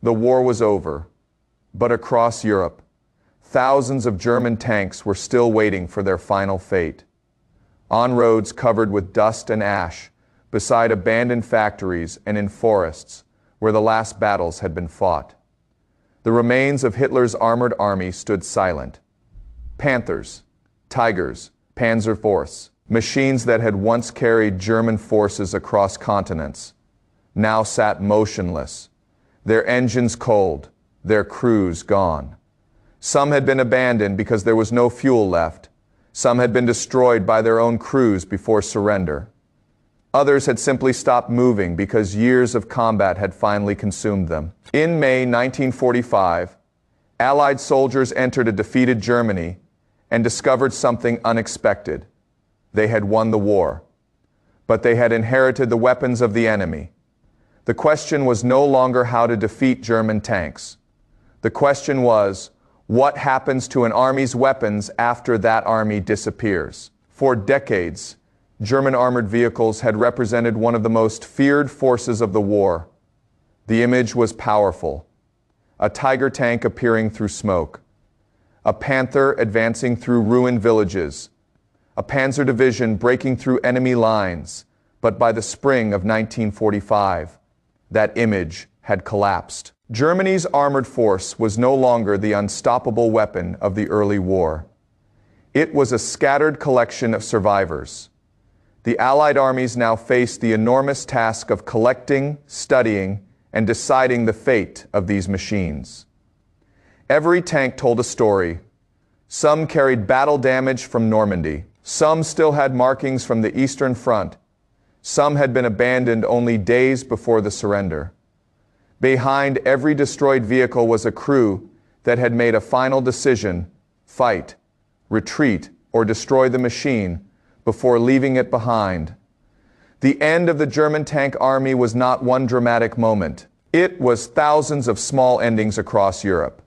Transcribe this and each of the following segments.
The war was over, but across Europe, thousands of German tanks were still waiting for their final fate. On roads covered with dust and ash, beside abandoned factories and in forests where the last battles had been fought. The remains of Hitler's armored army stood silent. Panthers, Tigers, Panzerforce, machines that had once carried German forces across continents, now sat motionless, their engines cold, their crews gone. Some had been abandoned because there was no fuel left. Some had been destroyed by their own crews before surrender. Others had simply stopped moving because years of combat had finally consumed them. In May 1945, Allied soldiers entered a defeated Germany and discovered something unexpected. They had won the war, but they had inherited the weapons of the enemy. The question was no longer how to defeat German tanks. The question was, what happens to an army's weapons after that army disappears? For decades, German armored vehicles had represented one of the most feared forces of the war. The image was powerful. A Tiger tank appearing through smoke. A Panther advancing through ruined villages. A Panzer division breaking through enemy lines. But by the spring of 1945, that image had collapsed. Germany's armored force was no longer the unstoppable weapon of the early war. It was a scattered collection of survivors. The Allied armies now faced the enormous task of collecting, studying, and deciding the fate of these machines. Every tank told a story. Some carried battle damage from Normandy. Some still had markings from the Eastern Front. Some had been abandoned only days before the surrender. Behind every destroyed vehicle was a crew that had made a final decision: fight, retreat, or destroy the machine before leaving it behind. The end of the German tank army was not one dramatic moment. It was thousands of small endings across Europe.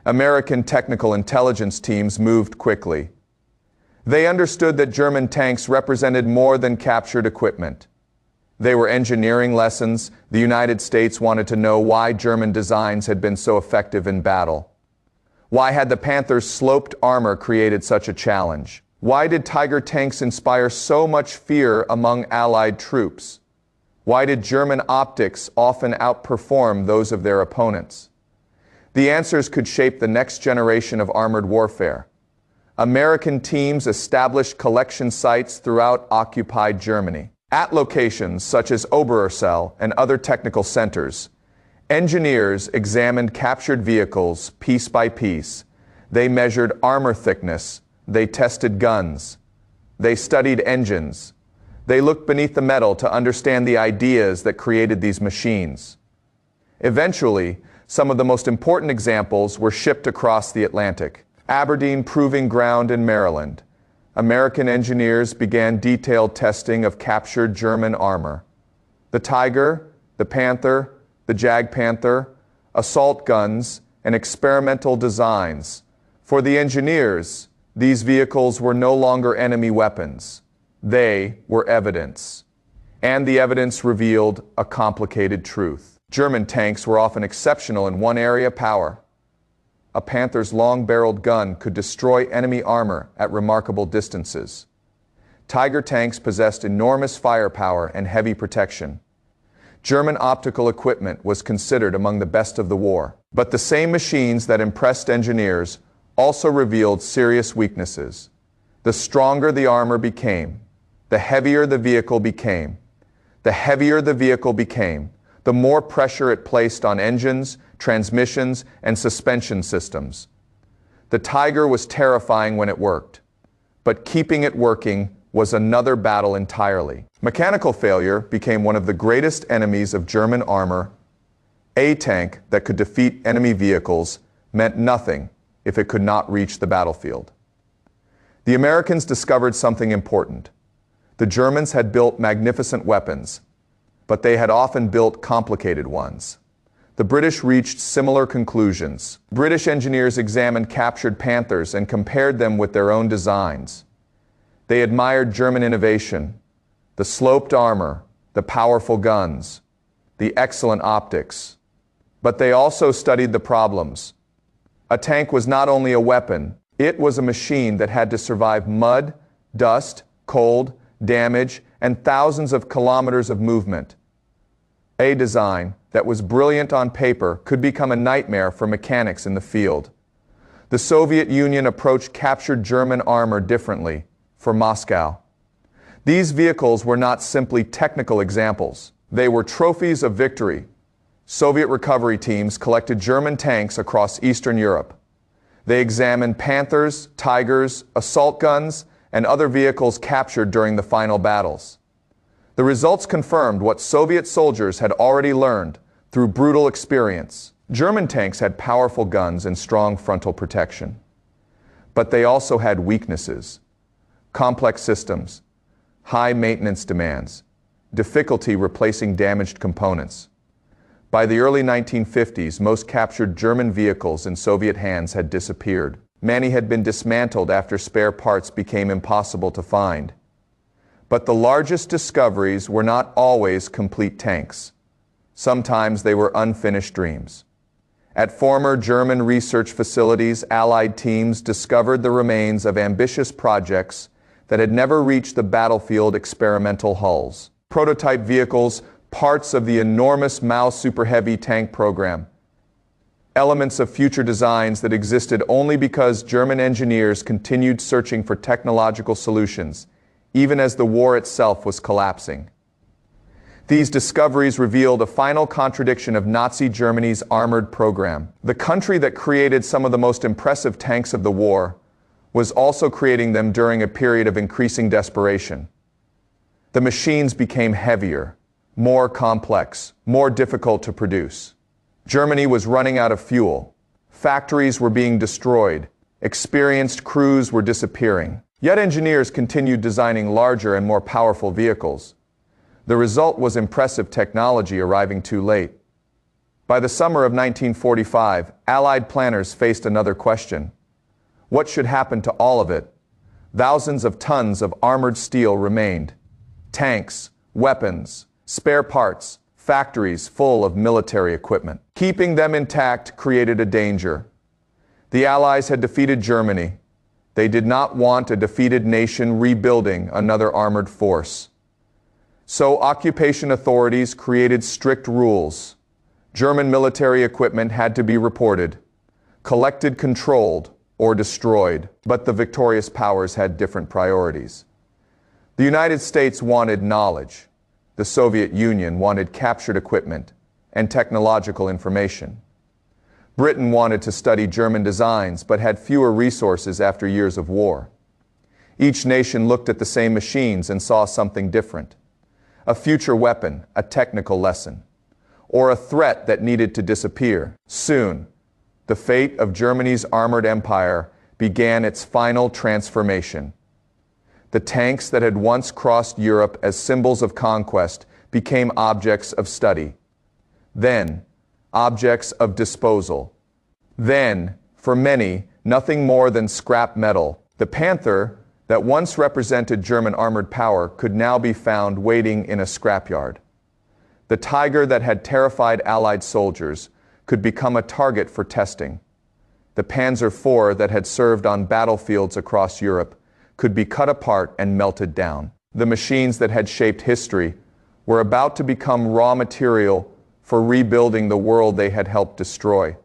American technical intelligence teams moved quickly. They understood that German tanks represented more than captured equipment. They were engineering lessons. The United States wanted to know why German designs had been so effective in battle. Why had the Panther's sloped armor created such a challenge? Why did Tiger tanks inspire so much fear among Allied troops? Why did German optics often outperform those of their opponents? The answers could shape the next generation of armored warfare. American teams established collection sites throughout occupied Germany. At locations such as Oberursel and other technical centers, engineers examined captured vehicles piece by piece. They measured armor thickness. They tested guns. They studied engines. They looked beneath the metal to understand the ideas that created these machines. Eventually, some of the most important examples were shipped across the Atlantic. Aberdeen Proving Ground in Maryland. American engineers began detailed testing of captured German armor. The Tiger, the Panther, the Jag Panther, assault guns, and experimental designs. For the engineers, these vehicles were no longer enemy weapons. They were evidence. And the evidence revealed a complicated truth. German tanks were often exceptional in one area: power. A Panther's long-barreled gun could destroy enemy armor at remarkable distances. Tiger tanks possessed enormous firepower and heavy protection. German optical equipment was considered among the best of the war. But the same machines that impressed engineers also revealed serious weaknesses. The stronger the armor became, the heavier the vehicle became. The heavier the vehicle became, the more pressure it placed on engines, transmissions, and suspension systems. The Tiger was terrifying when it worked, but keeping it working was another battle entirely. Mechanical failure became one of the greatest enemies of German armor. A tank that could defeat enemy vehicles meant nothing if it could not reach the battlefield. The Americans discovered something important. The Germans had built magnificent weapons, but they had often built complicated ones. The British reached similar conclusions. British engineers examined captured Panthers and compared them with their own designs. They admired German innovation, the sloped armor, the powerful guns, the excellent optics. But they also studied the problems. A tank was not only a weapon, it was a machine that had to survive mud, dust, cold, damage, and thousands of kilometers of movement. A design that was brilliant on paper could become a nightmare for mechanics in the field. The Soviet Union approached captured German armor differently for Moscow. These vehicles were not simply technical examples. They were trophies of victory. Soviet recovery teams collected German tanks across Eastern Europe. They examined Panthers, Tigers, assault guns, and other vehicles captured during the final battles. The results confirmed what Soviet soldiers had already learned through brutal experience. German tanks had powerful guns and strong frontal protection. But they also had weaknesses: complex systems, high maintenance demands, difficulty replacing damaged components. By the early 1950s, most captured German vehicles in Soviet hands had disappeared. Many had been dismantled after spare parts became impossible to find. But the largest discoveries were not always complete tanks. Sometimes they were unfinished dreams. At former German research facilities, Allied teams discovered the remains of ambitious projects that had never reached the battlefield experimental hulls. Prototype vehicles, parts of the enormous Mau Super Heavy tank program, elements of future designs that existed only because German engineers continued searching for technological solutions, even as the war itself was collapsing. These discoveries revealed a final contradiction of Nazi Germany's armored program. The country that created some of the most impressive tanks of the war was also creating them during a period of increasing desperation. The machines became heavier, more complex, more difficult to produce. Germany was running out of fuel. Factories were being destroyed. Experienced crews were disappearing. Yet engineers continued designing larger and more powerful vehicles. The result was impressive technology arriving too late. By the summer of 1945, Allied planners faced another question. What should happen to all of it? Thousands of tons of armored steel remained. Tanks, weapons, spare parts, factories full of military equipment. Keeping them intact created a danger. The Allies had defeated Germany. They did not want a defeated nation rebuilding another armored force. So occupation authorities created strict rules. German military equipment had to be reported, collected, controlled, or destroyed. But the victorious powers had different priorities. The United States wanted knowledge. The Soviet Union wanted captured equipment and technological information. Britain wanted to study German designs but had fewer resources after years of war. Each nation looked at the same machines and saw something different. A future weapon, a technical lesson, or a threat that needed to disappear. Soon, the fate of Germany's armored empire began its final transformation. The tanks that had once crossed Europe as symbols of conquest became objects of study. Then, objects of disposal. Then, for many, nothing more than scrap metal. The Panther, that once represented German armored power, could now be found waiting in a scrapyard. The Tiger that had terrified Allied soldiers could become a target for testing. The Panzer IV that had served on battlefields across Europe could be cut apart and melted down. The machines that had shaped history were about to become raw material for rebuilding the world they had helped destroy.